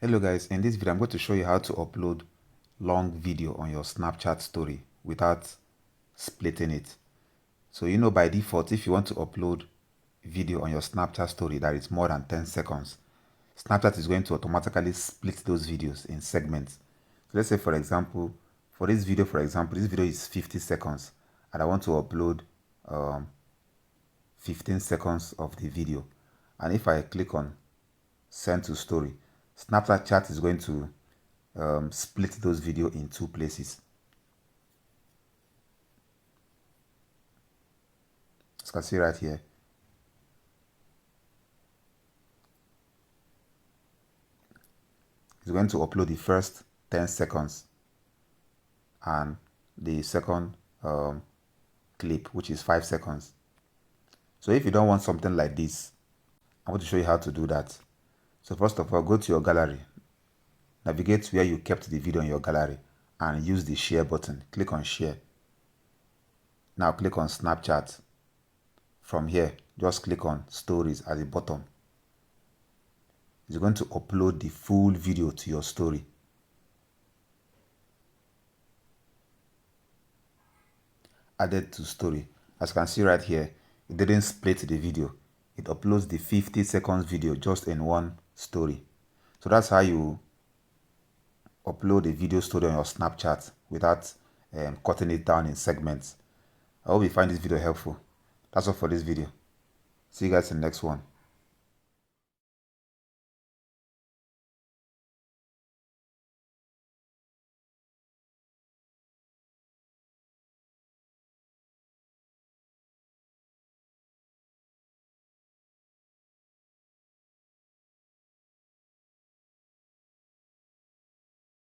Hello guys, in this video I'm going to show you how to upload long video on your Snapchat story without splitting it. So by default, if you want to upload video on your Snapchat story that is more than 10 seconds, Snapchat is going to automatically split those videos in segments. So let's say for example, this video is 50 seconds and I want to upload 15 seconds of the video. And if I click on send to story, Snapchat is going to split those video in two places. As you can see right here. It's going to upload the first 10 seconds and the second clip, which is 5 seconds. So if you don't want something like this, I want to show you how to do that. So first of all, go to your gallery, navigate where you kept the video in your gallery and use the share button. Click on share. Now click on Snapchat. From here, just click on stories at the bottom. It's going to upload the full video to your story. Added to story. As you can see right here, it didn't split the video. It uploads the 50 seconds video just in one story. So that's how you upload a video story on your Snapchat without cutting it down in segments. I hope you find this video helpful. That's all for this video. See you guys in the next one.